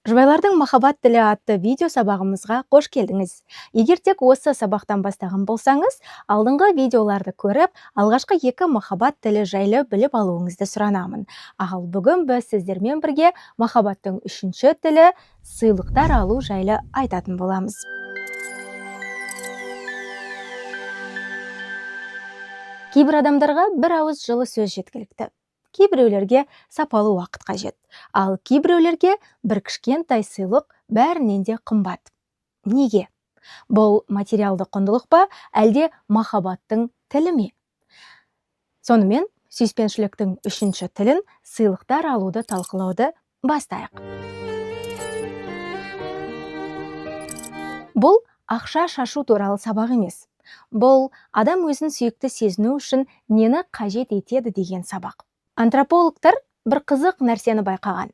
Жұбайлардың махаббат тілі атты видео сабағымызға қош келдіңіз. Егер тек осы сабақтан бастаған болсаңыз, алдыңғы видеоларды көріп, алғашқы екі махаббат тілі жайлы біліп алуыңызды сұранамын. Ал бүгін біз сіздермен бірге махаббаттың үшінші тілі сыйлықтар алу жайлы айтатын боламыз. Кейбір адамдарға бір ауыз жылы сөз жеткілікті. Кейбіреулерге сапалы уақыт қажет, ал кейбіреулерге бір кішкентай сыйлық бәрінен де қымбат. Неге? Бұл материалды құндылық па, әлде махаббаттың тілі ме? Сонымен, сүйіспеншіліктің үшінші тілін сыйлықтар алуды талқылауды бастайық. Бұл ақша шашу туралы сабақ емес. Бұл адам өзін сүйікті сезіну үшін нені қажет етеді деген сабақ. Антропологтар бір қызық нәрсені байқаған.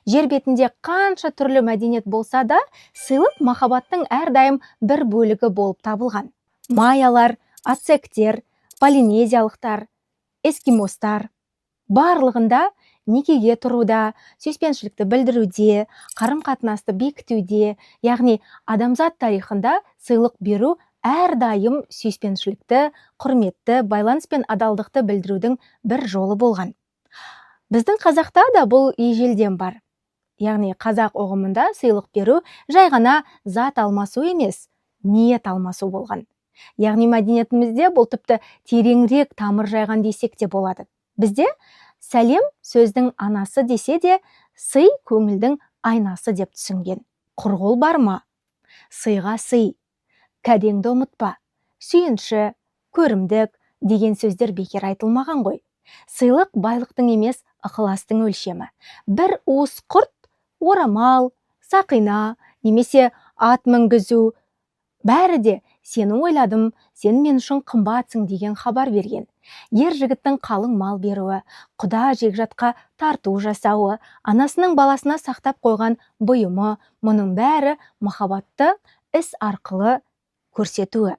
Жер бетінде қанша түрлі мәдениет болса да, сыйлық махаббаттың әрдайым бір бөлігі болып табылған. Майялар, ацтектер, полинезиялықтар, эскимостар барлығында некеге тұруда, сүйіспеншілікті білдіруде, қарым-қатынасты бекітуде, яғни адамзат тарихында сыйлық беру әрдайым сүйіспеншілікті, құрметті, байланыс пен адалдықты білдірудің бір жолы болған. Біздің қазақта да бұл ежелден бар. Яғни қазақ ұғымында сыйлық беру жай ғана зат алмасу емес, ниет алмасу болған. Яғни мәдениетімізде бұл тіпті тереңірек тамыр жайған десек те болады. Бізде сәлем сөздің анасы десе де, сый көңілдің айнасы деп түсінген. Құрғыл бар ма? Сыйға сый, кәдеңді ұмытпа, сүйінші, көрімдік деген сөздер бекер айтылмаған ғой. Сыйлық байлықтың емес, ықыластың өлшемі. Бір уыс құрт, орамал, сақина, немесе ат мінгізу, бәрі де сені ойладым, сен мен үшін қымбатсың деген хабар берген. Ер жігіттің қалың мал беруі, құда жекжатқа тарту жасауы, анасының баласына сақтап қойған бұйымы, мұның бәрі махаббатты іс арқылы көрсетуі.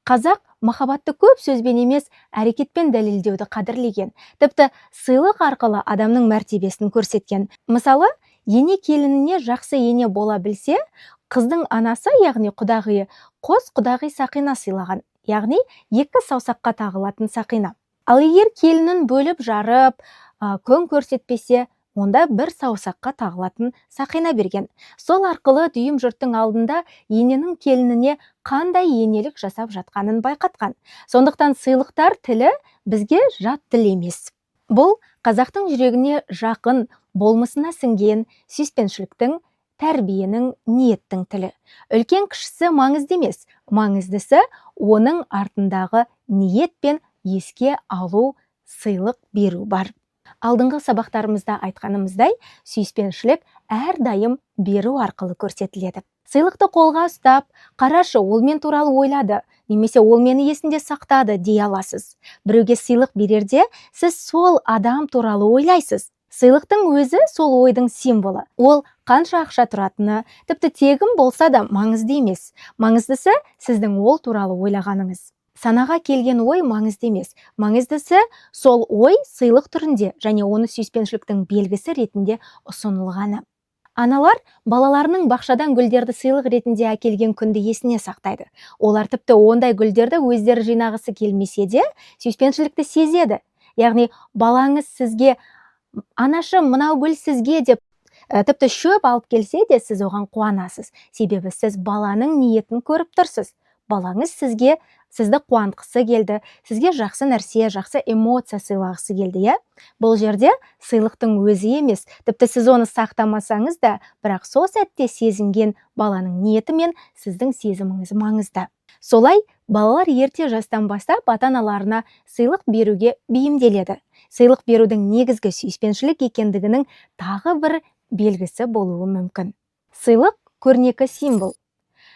Қазақ махаббатты көп сөзбен емес, әрекетпен дәлелдеуді қадірлеген. Тіпті сыйлық арқылы адамның мәртебесін көрсеткен. Мысалы, ене келініне жақсы ене бола білсе, қыздың анасы, яғни құдағиы, қос құдағи сақина сыйлаған, яғни екі саусаққа тағылатын сақина. Ал егер келінін бөліп жарып, көн көрсетпесе, онда бір саусаққа тағылатын сақина берген. Сол арқылы дүйім жұрттың алдында ененің келініне қандай енелік жасап жатқанын байқатқан. Сондықтан сыйлықтар тілі бізге жат тіл емес. Бұл қазақтың жүрегіне жақын, болмысына сіңген сүйіспеншіліктің, тәрбиенің, ниеттің тілі. Үлкен кішісі маңызды емес, маңыздысы оның артындағы ниет пен еске алу, сыйлық беру бар. Алдыңғы сабақтарымызда айтқанымыздай, сүйіспеншілік әрдайым беру арқылы көрсетіледі. Сыйлықты қолға ұстап, қарашы, ол мен туралы ойлады, немесе ол мені есінде сақтады дей аласыз. Біреуге сыйлық берерде, сіз сол адам туралы ойлайсыз. Сыйлықтың өзі сол ойдың символы. Ол қанша ақша тұратыны, тіпті тегін болса да маңызды емес. Маңыздысы сіздің ол туралы ойлағаныңыз. Санаға келген ой маңызды емес. Маңыздысы сол ой сыйлық түрінде және оны сүйіспеншіліктің белгісі ретінде ұсынылғаны. Аналар балаларының бақшадан гүлдерді сыйлық ретінде әкелген күнді есіне сақтайды. Олар тіпті ондай гүлдерді өздері жинағысы келмесе де, сүйіспеншілікті сезеді. Яғни балаңыз сізге «Анашым, мынау гүл сізге» деп тіпті шөп алып келсе де, сіз оған қуанасыз. Себебі сіз баланың ниетін көріп тұрсыз. Балаңыз сізді қуантқысы келді, сізге жақсы нәрсе, жақсы эмоция сыйлағысы келді, иә? Бұл жерде сыйлықтың өзі емес, тіпті сіз оны сақтамасаңыз да, бірақ сол сәтте сезінген баланың ниеті мен сіздің сезіміңіз маңызды. Солай, балалар ерте жастан бастап ата-аналарына сыйлық беруге бейімделеді. Сыйлық берудің негізгі сүйіспеншілік екендігінің тағы бір белгісі болуы мүмкін. Сыйлық көрнекі символ.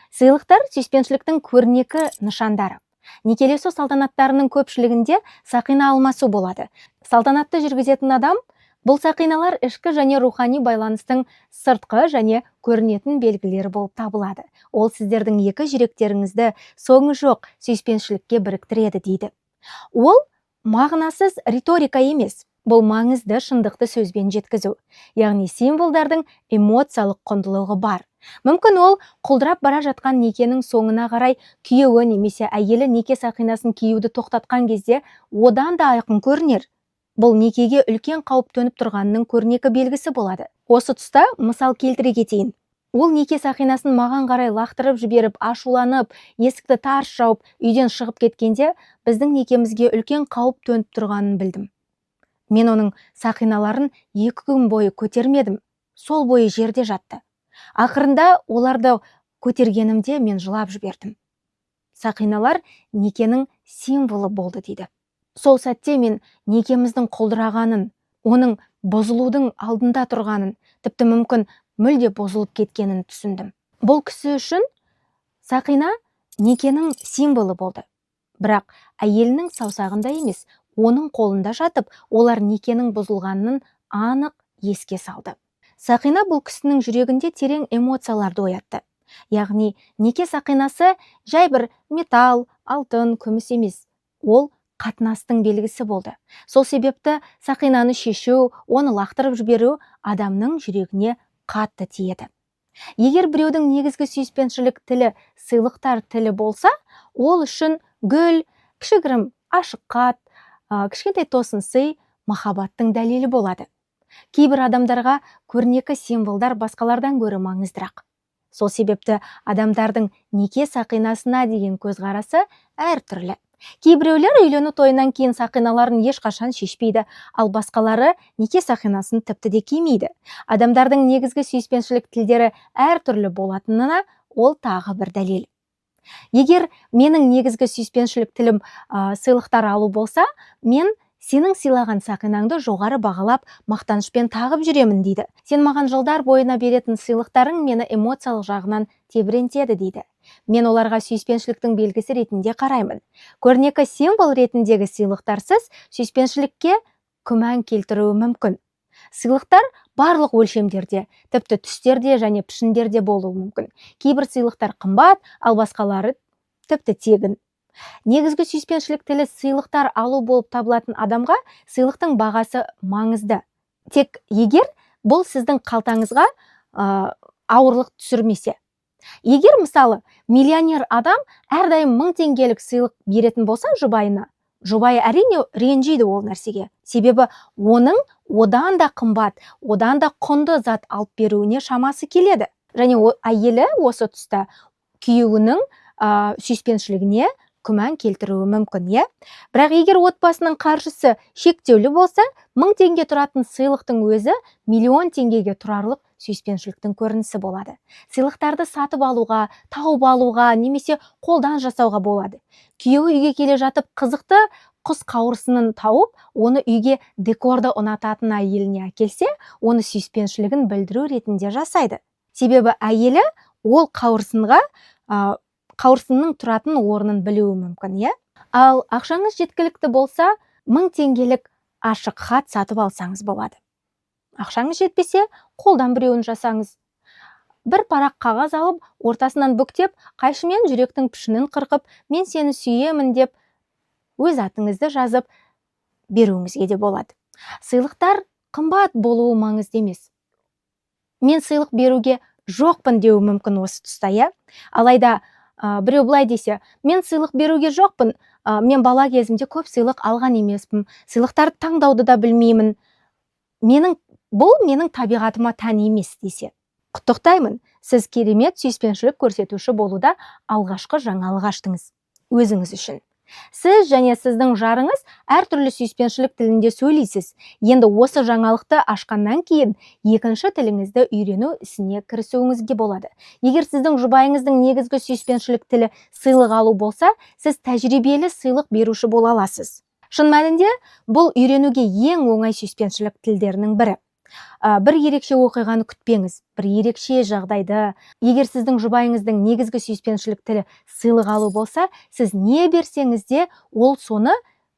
Сыйлықтар сүйіспеншіліктің көрнекі нышандары. Некелесу салтанаттарының көпшілігінде сақина алмасу болады. Салтанатты жүргізетін адам бұл сақиналар ішкі және рухани байланыстың сыртқы және көрінетін белгілері болып табылады. Ол сіздердің екі жүректеріңізді соңы жоқ сүйіспеншілікке біріктіреді дейді. Ол мағынасыз риторика емес. Бұл маңызды шындықты сөзбен жеткізу, яғни символдардың эмоциялық құндылығы бар. Мүмкін ол құлдырап бара жатқан некенің соңына қарай күйеуі немесе әйелі неке сақинасын киюді тоқтатқан кезде одан да айқын көрінер. Бұл некеге үлкен қауіп төніп тұрғанының көрнекі белгісі болады. Осы тұста мысал келтіре кетейін. Ол неке сақинасын маған қарай лақтырып жіберіп, ашуланып, есікті тарс жауып, үйден шығып кеткенде, біздің некемізге үлкен қауіп төніп тұрғанын білдім. Мен оның сақиналарын 2 күн бойы көтермедім. Сол бойы жерде жатты. Ақырында оларды көтергенімде мен жылап жібердім. Сақиналар некенің символы болды дейді. Сол сәтте мен некеміздің құлдырағанын, оның бұзылудың алдында тұрғанын, тіпті мүмкін мүлде бұзылып кеткенін түсіндім. Бұл кісі үшін сақина некенің символы болды. Бірақ әйелінің саусағында емес, оның қолында жатып, олар некенің бұзылғанын анық еске салды. Сақина бұл кісінің жүрегінде терең эмоцияларды оятты. Яғни неке сақинасы жай бір металл, алтын, күміс емес. Ол қатынастың белгісі болды. Сол себепті сақинаны шешу, оны лақтырып жіберу адамның жүрегіне қатты тиеді. Егер біреудің негізгі сүйіспеншілік тілі сыйлықтар тілі болса, ол үшін гүл, кішігірім ашық хат, кішкентай тосын сый махаббаттың дәлелі болады. Кейбір адамдарға көрнекі символдар басқалардан гөрі маңыздырақ. Сол себепті адамдардың неке сақинасына деген көзқарасы әртүрлі. Кейбіреулер үйлену тойынан кейін сақиналарын ешқашан шешпейді, ал басқалары неке сақинасын тіпті де кимейді. Адамдардың негізгі сүйіспеншілік тілдері әртүрлі болатынына ол тағы бір дәлел. Егер менің негізгі сүйіспеншілік тілім сыйлықтар алу болса, мен сенің сыйлаған сақинаңды жоғары бағалап, мақтанышпен тағып жүремін дейді. Сен маған жылдар бойына беретін сыйлықтарың мені эмоциялық жағынан тебірентеді дейді. Мен оларға сүйіспеншіліктің белгісі ретінде қараймын. Көрнекі символ ретіндегі сыйлықтарсыз сүйіспеншілікке күмән келтіруі мүмкін. Сыйлықтар барлық өлшемдерде, тіпті түстерде және пішіндерде болуы мүмкін. Кейбір сыйлықтар қымбат, ал басқалары тіпті тегін. Негізгі сүйіспеншілік тілі сыйлықтар алу болып табылатын адамға сыйлықтың бағасы маңызды. Тек егер бұл сіздің қалтаңызға ауырлық түсірмесе. Егер мысалы миллионер адам әрдайым 1000 теңгелік сыйлық беретін болса жұбайына, жұбайы әрине ренжиді ол нәрсеге. Себебі оның одан да қымбат, одан да құнды зат алып беруіне шамасы келеді. Және әйелі осы тұста күйеуінің сүйіспеншілігіне күмән келтіруі мүмкін, е? Бірақ егер отбасының қаржысы шектеулі болса, 1000 теңге тұратын сыйлықтың өзі 1.000.000 теңгеге тұрарлық сүйіспеншіліктің көрінісі болады. Сыйлықтарды сатып алуға, тауып алуға, немесе қолдан жасауға болады. Күйеуі үйге келе жатып қызықты құс қауырсынын тауып, оны үйге декорды ұнататын әйеліне әкелсе, оны сүйіспеншілігін білдіру ретінде жасайды. Себебі әйелі ол қауырсынның тұратын орнын білуі мүмкін, е? Ал ақшаңыз жеткілікті болса, 1000 теңгелік ашық хат сатып алсаңыз болады. Ақшаңыз жетпесе, қолдан біреуін жасаңыз. Бір парақ қағаз алып, ортасынан бүктеп, қайшымен жүректің пішінін қырқып, мен сені сүйемін деп, өз атыңызды жазып беруіңізге де болады. Сыйлықтар қымбат болуы маңызды емес. Мен сыйлық беруге жоқпын деуі мүмкін осы тұста, е? Алайда біреу былай десе, мен сыйлық беруге жоқпын, мен бала кезімде көп сыйлық алған емеспін, сыйлықтарды таңдауды да білмеймін, бұл менің табиғатыма тән емес десе. Құттықтаймын, сіз керемет сүйіспеншілік көрсетуші болуда алғашқы жаңалық аштыңыз өзіңіз үшін. Сіз және сіздің жарыңыз әртүрлі сүйіспеншілік тілінде сөйлейсіз. Енді осы жаңалықты ашқаннан кейін екінші тіліңізді үйрену ісіне кірісуіңізге болады. Егер сіздің жұбайыңыздың негізгі сүйіспеншілік тілі сыйлық алу болса, сіз тәжірибелі сыйлық беруші бола аласыз. Шын мәнінде бұл үйренуге ең оңай сүйіспеншілік тілдерінің бірі. Бір ерекше оқиғаны күтпеңіз, бір ерекше жағдайды. Егер сіздің жұбайыңыздың негізгі сүйіспеншілік тілі сыйлық алу болса, сіз не берсеңіз де ол соны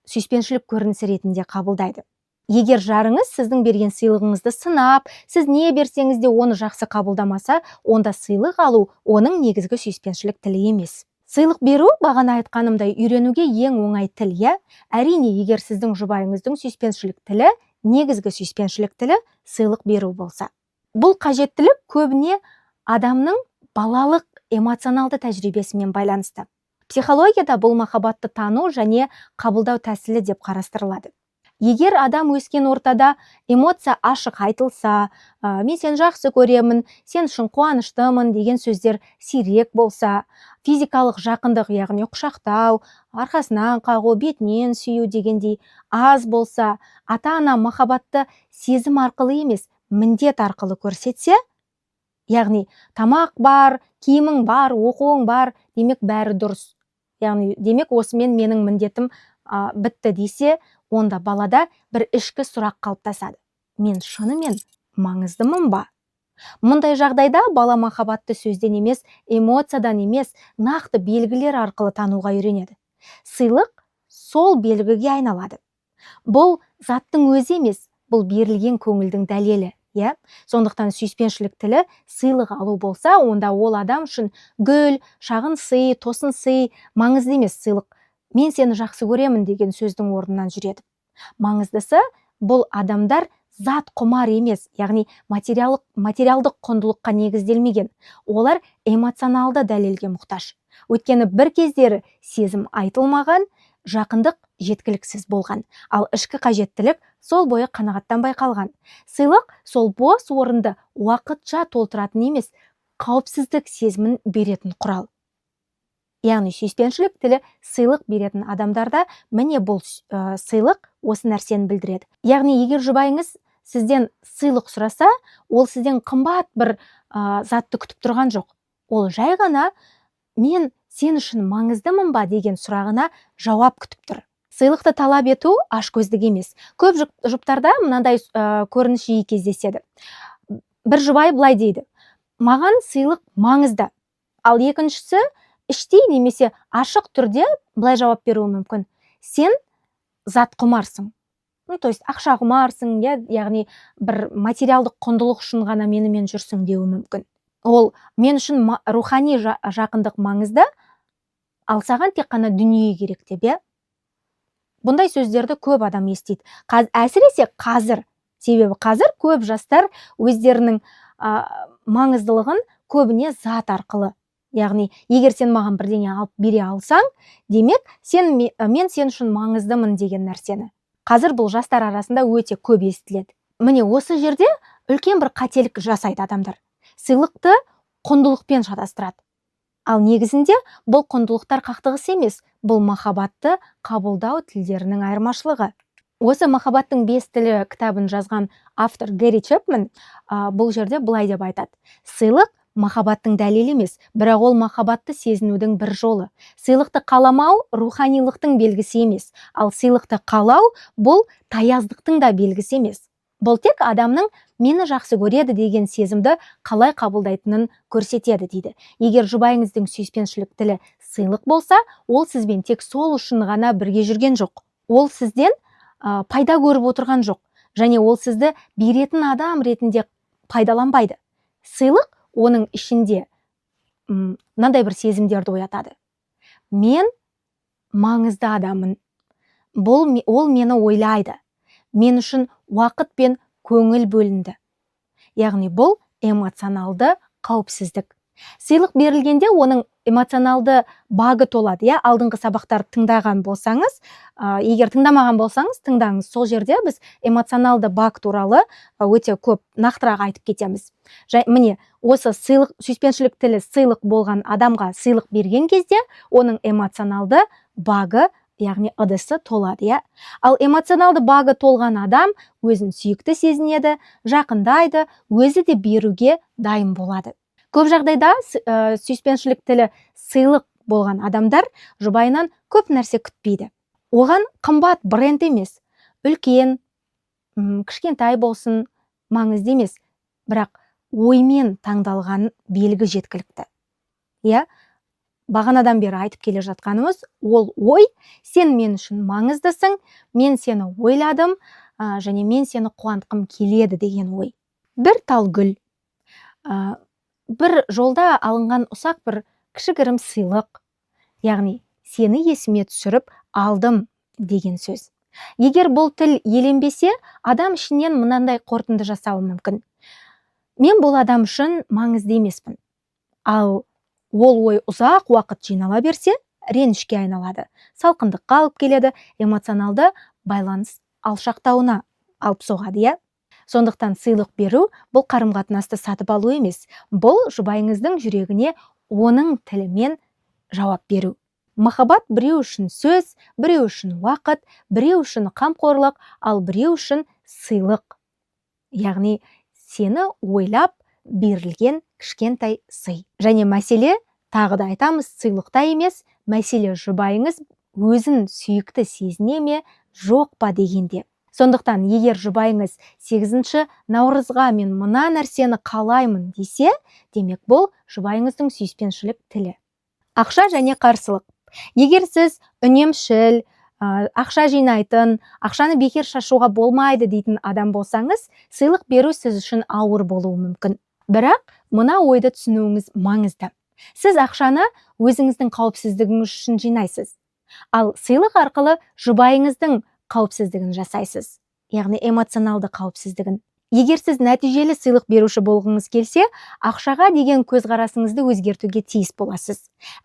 сүйіспеншілік көрінісі ретінде қабылдайды. Егер жарыңыз сіздің берген сыйлығыңызды сынап, сіз не берсеңіз де оны жақсы қабылдамаса, онда сыйлық алу оның негізгі сүйіспеншілік тілі емес. Сыйлық беру, бағана айтқанымдай, үйренуге ең оңай тіл, е? Әрине, егер сіздің жұбайыңыздың сүйіспеншілік тілі негізгі сүйіспеншілік тілі сыйлық беру болса. Бұл қажеттілік көбіне адамның балалық эмоционалды тәжірибесімен байланысты. Психологияда бұл махаббатты тану және қабылдау тәсілі деп қарастырылады. Егер адам өскен ортада эмоция ашық айтылса, мен сені жақсы көремін, сен үшін қуаныштымын деген сөздер сирек болса, физикалық жақындық, яғни құшақтау, арқасынан қағу, бетінен сүю дегендей аз болса, ата-ана махаббатты сезім арқылы емес, міндет арқылы көрсетсе, яғни тамақ бар, киімің бар, оқуың бар, демек бәрі дұрыс. Яғни демек осымен менің міндетім бітті десе, онда балада бір ішкі сұрақ қалыптасады. Мен шынымен маңыздымын ба? Мұндай жағдайда бала махаббатты сөзден емес, эмоциядан емес, нақты белгілер арқылы тануға үйренеді. Сыйлық сол белгіге айналады. Бұл заттың өзі емес, бұл берілген көңілдің дәлелі. Сондықтан сүйіспеншілік тілі сыйлық алу болса, онда ол адам үшін гүл, шағын сый, тосын сый маңызды емес. Сыйлық мен сені жақсы көремін деген сөздің орнынан жүреді. Маңыздысы, бұл адамдар зат құмар емес, яғни материалдық құндылыққа негізделмеген. Олар эмоционалды дәлелге мұқтаж. Өйткені бір кездері сезім айтылмаған, жақындық жеткіліксіз болған, ал ішкі қажеттілік сол бойы қанағаттанбай қалған. Сыйлық сол бос орынды уақытша толтыратын емес, қауіпсіздік сезімін беретін құрал. Яғни сүйіспеншілік тілі сыйлық беретін адамдарда міне бұл сыйлық осы нәрсені білдіреді. Яғни егер жұбайыңыз сізден сыйлық сұраса, ол сізден қымбат бір затты күтіп тұрған жоқ. Ол жай ғана мен сен үшін маңыздымын ба деген сұрағына жауап күтіп тұр. Сыйлықты талап ету ашкөздік емес. Көп жұптарда мынандай көрініс жиі кездеседі. Бір жұбай былай дейді: маған сыйлық маңызды. Ал екіншісі іштей немесе ашық түрде былай жауап беруі мүмкін: сен зат құмарсың. То есть ақша құмарсың, яғни бір материалдық құндылық үшін ғана менімен жүрсің деуі мүмкін. Ол мен үшін рухани жақындық маңызды, ал саған тек қана дүние керек деп. Бұндай сөздерді көп адам естиді. Әсіресе қазір, себебі қазір көп жастар өздерінің маңыздылығын көбіне зат арқылы. Яғни, егер сен маған бірдеңе алып бере алсаң, демек мен сен үшін маңыздымын деген нәрсені. Қазір бұл жастар арасында өте көп естіледі. Міне осы жерде үлкен бір қателік жасайды адамдар. Сыйлықты құндылықпен шатастырады. Ал негізінде бұл құндылықтар қақтығыс емес, бұл махаббатты қабылдау тілдерінің айырмашылығы. Осы махаббаттың 5 тілі кітабын жазған автор Гэри Чепмен бұл жерде былай деп айтады: сыйлық махаббаттың дәлелі емес, бірақ ол махаббатты сезінудің бір жолы. Сыйлықты қаламау руханилықтың белгісі емес, ал сыйлықты қалау бұл таяздықтың да белгісі емес. Бұл тек адамның мені жақсы көреді деген сезімді қалай қабылдайтынын көрсетеді дейді. Егер жұбайыңыздың сүйіспеншілік тілі сыйлық болса, ол сізбен тек сол үшін ғана бірге жүрген жоқ. Ол сізден пайда көріп отырған жоқ, және ол сізді беретін адам ретінде пайдаланбайды. Сыйлық оның ішінде мынандай бір сезімдерді оятады: мен маңызды адаммын, ол мені ойлайды, мен үшін уақыт пен көңіл бөлінді. Яғни бұл эмоционалды қауіпсіздік. Сыйлық берілгенде оның эмоционалды багы толады. Алдыңғы сабақтарды тыңдаған болсаңыз, егер тыңдамаған болсаңыз, тыңдаңыз. Сол жерде біз эмоционалды баг туралы өте көп нақтырақ айтып кетеміз. Міне, осы сүйіспеншілік тілі сыйлық болған адамға сыйлық берген кезде оның эмоционалды багы, яғни ыдысы толады. Ал эмоционалды багы толған адам өзін сүйікті сезінеді, жақындайды, өзі де беруге дайын болады. Көп жағдайда сүйіспеншілік тілі сыйлық болған адамдар жұбайынан көп нәрсе күтпейді. Оған қымбат бренд емес, үлкен, кішкентай болсын, маңызды емес, бірақ оймен таңдалған белгі жеткілікті. Бағанадан бері айтып келе жатқанымыз, ол ой: сен мен үшін маңыздысың, мен сені ойладым, және мен сені қуантқым келеді деген ой. Бір тал гүл, бір жолда алынған ұсақ бір кішігірім сыйлық, яғни сені есіме түсіріп алдым деген сөз. Егер бұл тіл еленбесе, адам ішінен мынандай қорытынды жасауы мүмкін: мен бұл адам үшін маңызды емеспін. Ал ол ой ұзақ уақыт жинала берсе, ренішке айналады, салқындыққа алып келеді, эмоционалды байланыс алшақтауына алып соғады, иә. Сондықтан сыйлық беру бұл қарым-қатынасты сатып алу емес, бұл жұбайыңыздың жүрегіне оның тілімен жауап беру. Махаббат біреу үшін сөз, біреу үшін уақыт, біреу үшін қамқорлық, ал біреу үшін сыйлық. Яғни сені ойлап берілген кішкентай сый. Және мәселе, тағы да айтамыз, сыйлықта емес, мәселе жұбайыңыз өзін сүйікті сезіне ме, жоқ па дегенде. Сондықтан егер жұбайыңыз 8 наурызға мен мына нәрсені қалаймын десе, демек бұл жұбайыңыздың сүйіспеншілік тілі. Ақша және қарсылық. Егер сіз үнемшіл, ақша жинайтын, ақшаны бекер шашуға болмайды дейтін адам болсаңыз, сыйлық беру сіз үшін ауыр болуы мүмкін. Бірақ мына ойды түсінуіңіз маңызды. Сіз ақшаны өзіңіздің қауіпсіздігіңіз үшін жинайсыз. Ал сыйлық арқылы жұбайыңыздың қауіпсіздігін жасайсыз, яғни эмоционалды қауіпсіздігін. Егер сіз нәтижелі сыйлық беруші болғыңыз келсе, ақшаға деген көзқарасыңызды өзгертуге тиіс боласыз.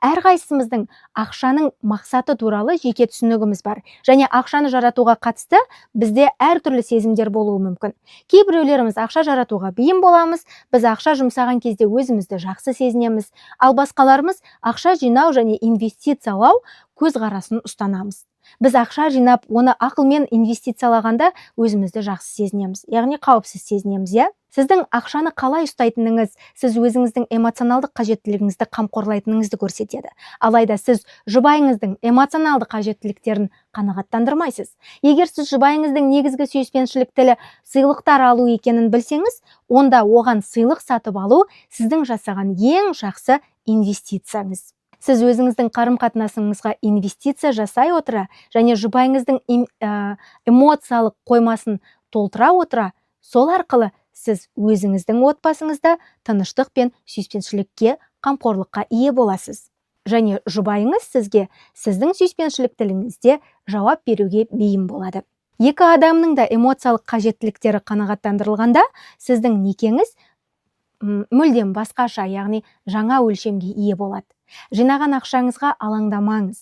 Әрқайсымыздың ақшаның мақсаты туралы жеке түсінігіміз бар, және ақшаны жаратуға қатысты бізде әртүрлі сезімдер болуы мүмкін. Кейбіреулеріміз ақша жаратуға бейім боламыз, біз ақша жұмсаған кезде өзімізді жақсы сезінеміз, ал басқаларымыз ақша жинау және инвестициялау көзқарасын ұстанамыз. Біз ақша жинап, оны ақылмен инвестициялағанда өзімізді жақсы сезінеміз, яғни қауіпсіз сезінеміз, иә? Сіздің ақшаны қалай ұстайтыныңыз, сіз өзіңіздің эмоционалдық қажеттілігіңізді қамқорлайтыныңызды көрсетеді. Алайда сіз жұбайыңыздың эмоционалды қажеттіліктерін қанағаттандырмайсыз. Егер сіз жұбайыңыздың негізгі сүйіспеншілік тілі сыйлықтар алу екенін білсеңіз, онда оған сыйлық сатып алу сіздің жасаған ең жақсы инвестицияңыз. Сіз өзіңіздің қарым-қатынасыңызға инвестиция жасай отыра және жұбайыңыздың эмоциялық қоймасын толтыра отыра, сол арқылы сіз өзіңіздің отбасыңызда тыныштық пен сүйіспеншілікке, қамқорлыққа ие боласыз. Және жұбайыңыз сізге сіздің сүйіспеншілік тіліңізде жауап беруге бейім болады. Екі адамның да эмоциялық қажеттіліктері қанағаттандырылғанда, сіздің некеңіз мүлдем басқаша, яғни жаңа өлшемге ие болады. Жинаған ақшаңызға алаңдамаңыз.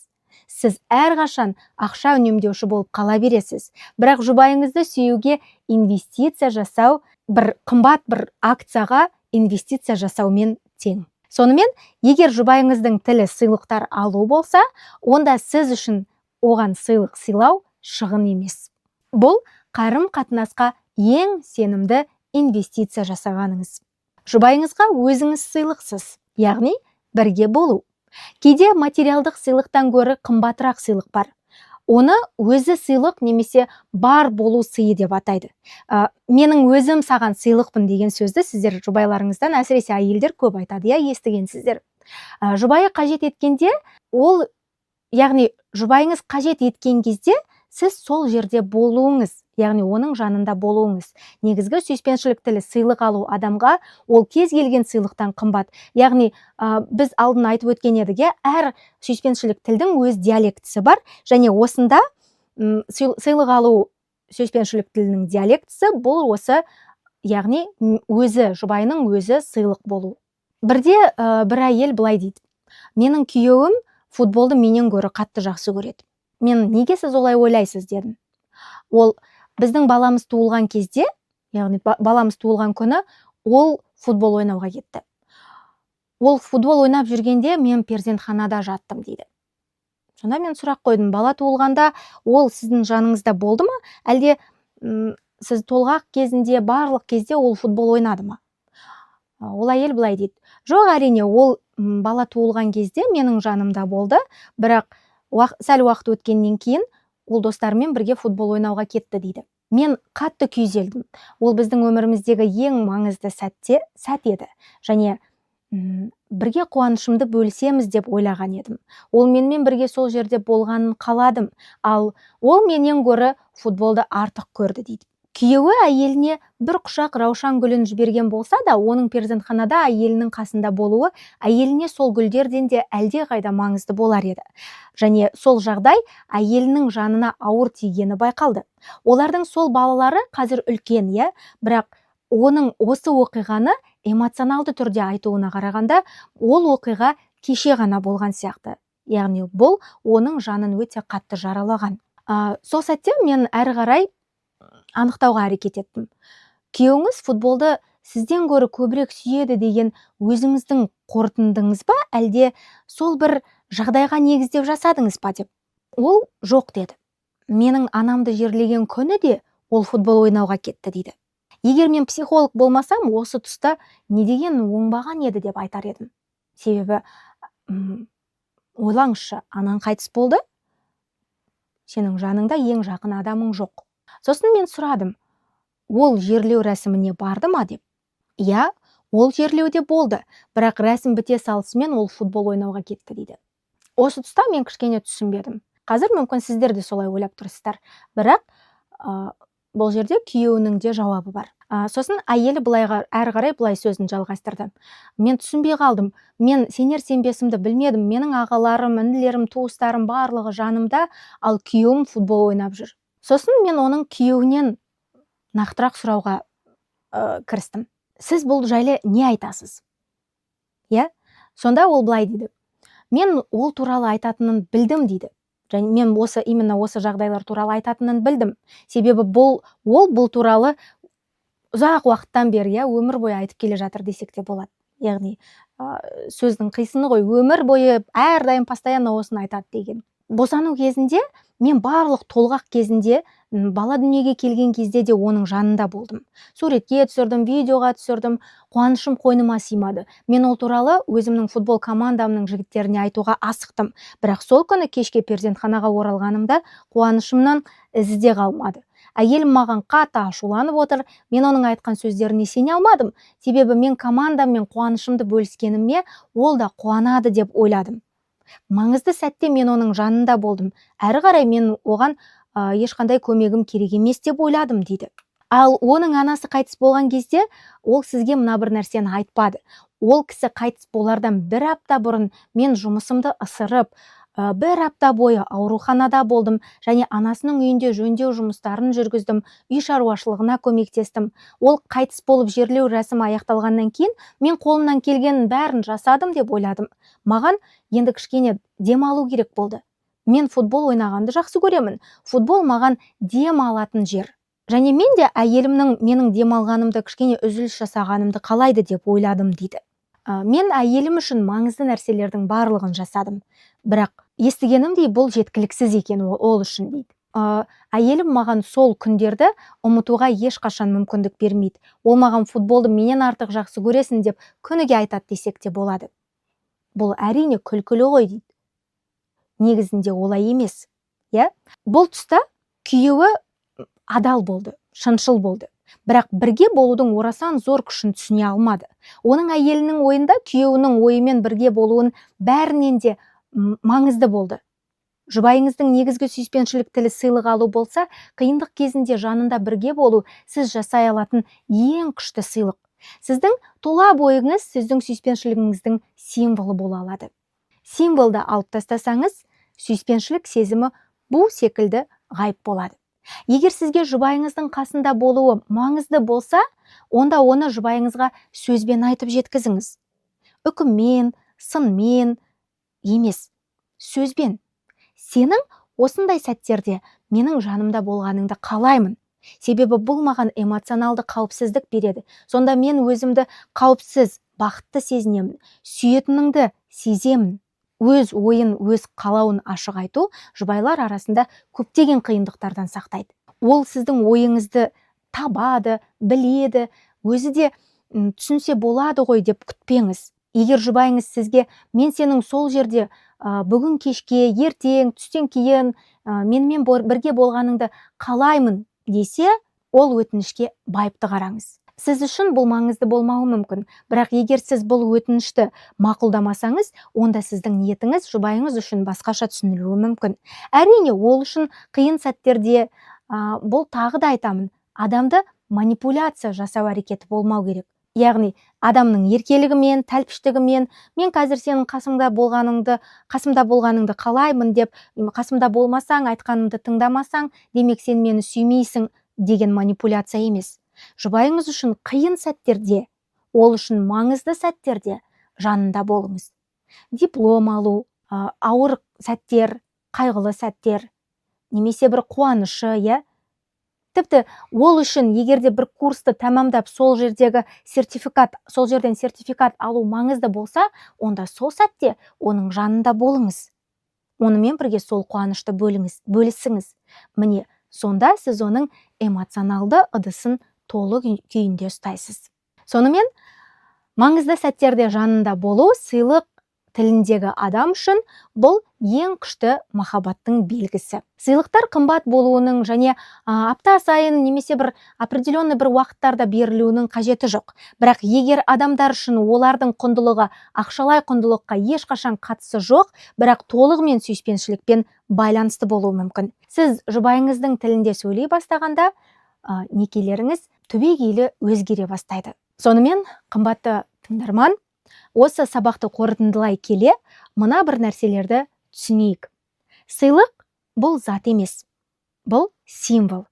Сіз әрқашан ақша үнемдеуші болып қала бересіз. Бірақ жұбайыңызды сүюге инвестиция жасау бір қымбат бір акцияға инвестиция жасаумен тең. Сонымен, егер жұбайыңыздың тілі сыйлықтар алу болса, онда сіз үшін оған сыйлық сыйлау шығын емес. Бұл қарым-қатынасқа ең сенімді инвестиция жасағаныңыз. Жұбайыңызға өзіңіз сыйлықсыз, яғни бірге болу. Кейде материалдық сыйлықтан гөрі қымбатырақ сыйлық бар. Оны өзі сыйлық немесе бар болу сыйы деп атайды. Менің өзім саған сыйлықпын деген сөзді сіздер жұбайларыңыздан, әсіресе әйелдер көп айтады, иә, естігенсіздер. Жұбайы қажет еткенде, яғни жұбайыңыз қажет еткен кезде сіз сол жерде болуыңыз, яғни оның жанында болуыңыз. Негізгі сүйіспеншілік тілі сыйлық алу адамға ол кез келген сыйлықтан қымбат. Яғни біз алдын айтып өткен едік, әр сүйіспеншілік тілдің өз диалектісі бар, және осында сыйлық алу сүйіспеншілік тілінің диалектісі бұл осы, яғни өзі, жұбайының өзі сыйлық болу. Бірде бір әйел былай дейді: менің күйеуім футболды менен гөрі қатты жақсы көреді. Мен неге сіз олай ойлайсыз дедім. Ол біздің баламыз туылған кезде, яғни баламыз туылған күні, ол футбол ойнауға кетті. Ол футбол ойнап жүргенде мен перзентханада жаттым дейді. Сонда мен сұрақ қойдым: бала туылғанда ол сіздің жаныңызда болды ма, әлде сіз толғақ кезінде, барлық кезде ол футбол ойнады ма? Ол әйел былай дейді: жоқ, әрине, ол бала туылған кезде менің жанымда болды, бірақ сәл уақыт өткеннен кейін ол достарымен бірге футбол ойнауға кетті дейді. Мен қатты күйзелдім. Ол біздің өміріміздегі ең маңызды сәт еді. Және бірге қуанышымды бөлісеміз деп ойлаған едім. Ол менімен бірге сол жерде болғанын қаладым. Ал ол менен гөрі футболды артық көрді дейді. Күйеуі әйеліне бір құшақ раушан гүлін жіберген болса да, оның перзентханада әйелінің қасында болуы әйеліне сол гүлдерден де әлдеқайда маңызды болар еді. Және сол жағдай әйелінің жанына ауыр тигені байқалды. Олардың сол балалары қазір үлкен, бірақ оның осы оқиғаны эмоционалды түрде айтуына қарағанда, ол оқиға кеше ғана болған сияқты. Яғни бұл оның жанын өте қатты жаралаған. Сол сәтте мен әрі қарай анықтауға әрекет еттім. Күйеуіңіз футболды сізден гөрі көбірек сүйеді деген өзіңіздің қорытындыңыз ба, әлде сол бір жағдайға негіздеп жасадыңыз ба деп. Ол жоқ деді. Менің анамды жерлеген күні де ол футбол ойнауға кетті дейді. Егер мен психолог болмасам, осы тұста не деген оңбаған еді деп айтар едім. Себебі ойлаңызшы, анаң қайтыс болды, сенің жаныңда ең жақын адамың жоқ. Сосын мен сұрадым, ол жерлеу рәсіміне барды ма деп. Иә, ол жерлеуде болды, бірақ рәсім біте салысымен ол футбол ойнауға кетті дейді. Осы тұста мен кішкене түсінбедім. Қазір мүмкін сіздер де солай ойлап тұрсыздар, бірақ бұл жерде күйеуінің де жауабы бар. Сосын әйелі әрі қарай былай сөзін жалғастырды. Мен түсінбей қалдым. Мен сенер-сенбесімді білмедім. Менің ағаларым, інілерім, туыстарым барлығы жанымда, ал күйеуім футбол ойнап жүр. Сосын мен оның күйеуінен нақтырақ сұрауға кірістім. Сіз бұл жайлы не айтасыз? Сонда ол былай дейді. Мен ол туралы айтатынын білдім дейді. Және мен именно осы жағдайлар туралы айтатынын білдім. Себебі бұл туралы ұзақ уақыттан бері өмір бойы айтып келе жатыр десек те болады. Яғни сөздің қисыны ғой, өмір бойы әрдайым постоянно осыны айтады деген. Босану кезінде мен барлық толғақ кезінде, бала дүниеге келген кезде де оның жанында болдым. Суретке түсірдім, видеоға түсірдім, қуанышым қойныма сыймады. Мен ол туралы өзімнің футбол командамның жігіттеріне айтуға асықтым. Бірақ сол күні кешке перзентханаға оралғанымда қуанышымнан ізі де қалмады. Әйелім маған қатты ашуланып отыр, мен оның айтқан сөздеріне сене алмадым. Себебі мен командаммен қуанышымды бөліскеніме ол да қуанады деп ойладым. Маңызды сәтте мен оның жанында болдым. Әрі қарай мен оған ешқандай көмегім керек емес деп ойладым дейді. Ал оның анасы қайтыс болған кезде ол сізге мына бір нәрсені айтпады. Ол кісі қайтыс болардан бір апта бұрын мен жұмысымды ысырып, бір апта бойы ауруханада болдым және анасының үйінде жөндеу жұмыстарын жүргіздім, үй шаруашылығына көмектестім. Ол қайтыс болып жерлеу рәсімі аяқталғаннан кейін мен қолымнан келгенін бәрін жасадым деп ойладым. Маған енді кішкене демалу керек болды. Мен футбол ойнағанды жақсы көремін. Футбол маған дем алатын жер. Және мен де әйелімнің менің демалғанымды кішкене үзіліс жасағанымды қалайды деп ойладым дейді. Мен әйелім үшін маңызды нәрселердің барлығын жасадым. Бірақ естігенімдей бұл жеткіліксіз екен ол үшін дейді. Әйелім маған сол күндерді ұмытуға ешқашан мүмкіндік бермейді. Ол маған футболды менен артық жақсы көресің деп күніге айтады десек те болады. Бұл әрине күлкілі ғой дейді. Негізінде олай емес. Бұл тұста күйеуі адал болды, шыншыл болды. Бірақ бірге болудың орасан зор күшін түсіне алмады. Оның әйелінің ойында күйеуінің ойымен бірге болуын бәрінен де маңызды болды. Жұбайыңыздың негізгі сүйіспеншілік тілі сыйлық алу болса, қиындық кезінде жанында бірге болу сіз жасай алатын ең күшті сыйлық. Сіздің тұла бойыңыз сіздің сүйіспеншілігіңіздің символы бола алады. Символды алып тастасаңыз, сүйіспеншілік сезімі бұл секілді ғайып болады. Егер сізге жұбайыңыздың қасында болуы маңызды болса, онда оны жұбайыңызға сөзбен айтып жеткізіңіз. Үкіммен, сынмен емес, сөзбен. Сенің осындай сәттерде менің жанымда болғаныңды қалаймын. Себебі бұл маған эмоционалды қауіпсіздік береді. Сонда мен өзімді қауіпсіз, бақытты сезінемін. Сүйетініңді сеземін. Өз ойын, өз қалауын ашық айту жұбайлар арасында көптеген қиындықтардан сақтайды. Ол сіздің ойыңызды табады, біледі, өзі де түсінсе болады ғой деп күтпеңіз. Егер жұбайыңыз сізге мен сенің сол жерде бүгін кешке, ертең, түстен кейін менімен бірге болғаныңды қалаймын десе, ол өтінішке байыпты қараңыз. Сіз үшін бұл маңызды болмауы мүмкін, бірақ егер сіз бұл өтінішті мақұлдамасаңыз, онда сіздің ниетіңіз жұбайыңыз үшін басқаша түсінілуі мүмкін. Әрине, ол үшін қиын сәттерде бұл тағы да айтамын, адамды манипуляция жасау әрекеті болмау керек. Яғни адамның еркелігімен, тәлпіштігімен, мен қазір сенің қасымда болғаныңды қалаймын деп, қасымда болмасаң, айтқанымды тыңдамасаң, демек сен мені сүймейсің деген манипуляция емес. Жұбайыңыз үшін қиын сәттерде, ол үшін маңызды сәттерде жанында болыңыз. Диплом алу, ауыр сәттер, қайғылы сәттер, немесе бір қуанышы, тіпті ол үшін егерде бір курсты тәмамдап сол жерден сертификат алу маңызды болса, онда сол сәтте оның жанында болыңыз. Онымен бірге сол қуанышты бөлісіңіз. Міне, сонда сіз оның эмоционалды ыдысын толы күйінде ұстайсыз. Сонымен, маңызды сәттерде жанында болу сыйлық тіліндегі адам үшін бұл ең күшті махаббаттың белгісі. Сыйлықтар қымбат болуының және апта сайын немесе бір определенный бір уақыттарда берілуінің қажеті жоқ. Бірақ егер адамдар үшін олардың құндылығы ақшалай құндылыққа ешқашан қатысы жоқ, бірақ толығымен сүйіспеншілікпен байланысты болуы мүмкін. Сіз жұбайыңыздың тілінде сөйлей бастағанда, некелеріңіз түбегейлі өзгере бастайды. Сонымен, қымбатты тыңдарман, осы сабақты қорытындылай келе, мына бір нәрселерді түсінейік. Сыйлық бұл зат емес, бұл символ.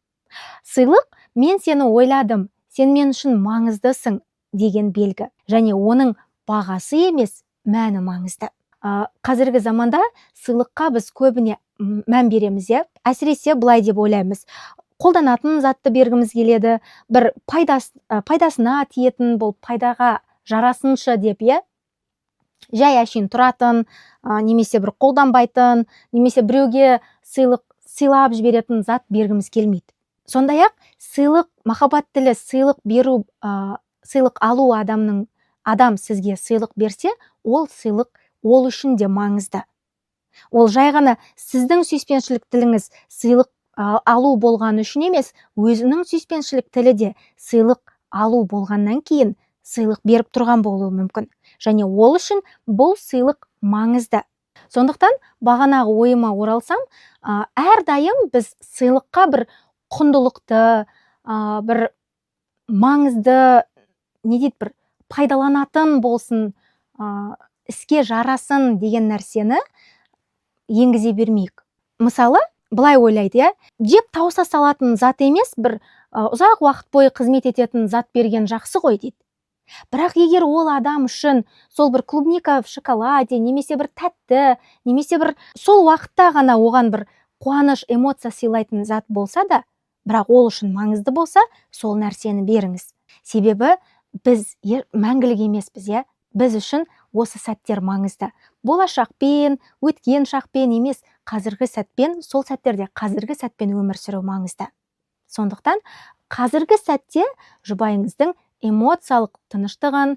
Сыйлық мен сені ойладым, сен мен үшін маңыздысың деген белгі. Және оның бағасы емес, мәні маңызды. Қазіргі заманда сыйлыққа біз көбіне мән береміз, әсіресе былай деп ойлаймыз. Қолданатын затты бергіміз келеді, бір пайдасына тиетін, бұл пайдаға жарасыншы деп, жай әшейін тұратын, немесе бір қолданбайтын, немесе біреуге сыйлап жіберетін зат бергіміз келмейді. Сондай-ақ сыйлық, махаббат тілі сыйлық беру, сыйлық алу адам сізге сыйлық берсе, ол сыйлық ол үшін де маңызды. Ол жай ғана сіздің сүйіспеншілік тіліңіз сыйлық алу болған үшін емес, өзінің сүйіспеншілік тілі де сыйлық алу болғаннан кейін сыйлық беріп тұрған болуы мүмкін. Және ол үшін бұл сыйлық маңызды. Сондықтан бағанағы ойыма оралсам, әрдайым біз сыйлыққа бір құндылықты, бір маңызды, бір пайдаланатын болсын, іске жарасын деген нәрсені енгізе бермейік. Мысалы, былай ойлайды, жеп тауса салатын зат емес, бір ұзақ уақыт бойы қызмет ететін зат берген жақсы ғой дейді. Бірақ егер ол адам үшін сол бір клубника в шоколаде, немесе бір тәтті, немесе бір сол уақытта ғана оған бір қуаныш, эмоция сыйлайтын зат болса да, бірақ ол үшін маңызды болса, сол нәрсені беріңіз. Себебі біз мәңгілік емеспіз, біз үшін осы сәттер маңызды. Болашақпен, өткен шақпен емес, қазіргі сәтпен, сол сәттерде қазіргі сәтпен өмір сүру маңызды. Сондықтан қазіргі сәтте жұбайыңыздың эмоциялық тыныштығын,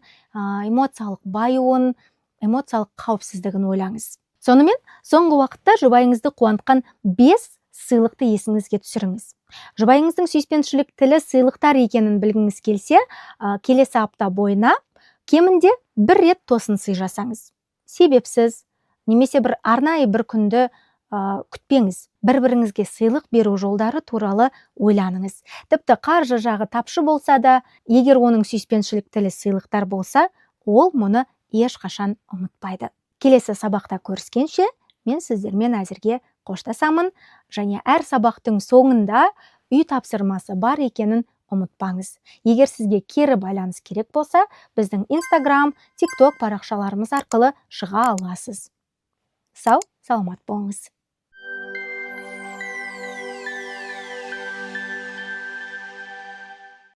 эмоциялық баюын, эмоциялық қауіпсіздігін ойлаңыз. Сонымен, соңғы уақытта жұбайыңызды қуантқан 5 сыйлықты есіңізге түсіріңіз. Жұбайыңыздың сүйіспеншілік тілі сыйлықтар екенін білгіңіз келсе, келесі апта бойына кемінде 1 рет тосын сый жасаңыз. Себепсіз, немесе бір арнайы бір күнді күтпеңіз. Бір-біріңізге сыйлық беру жолдары туралы ойланыңыз. Тіпті қаржы жағы тапшы болса да, егер оның сүйіспеншілік тілі сыйлықтар болса, ол мұны ешқашан ұмытпайды. Келесі сабақта көріскенше, мен сіздермен әзірге қоштасамын, және әр сабақтың соңында үй тапсырмасы бар екенін ұмытпаңыз. Егер сізге кері байланыс керек болса, біздің Instagram, TikTok парақшаларымыз арқылы шыға аласыз. Сау, саламат болыңыз.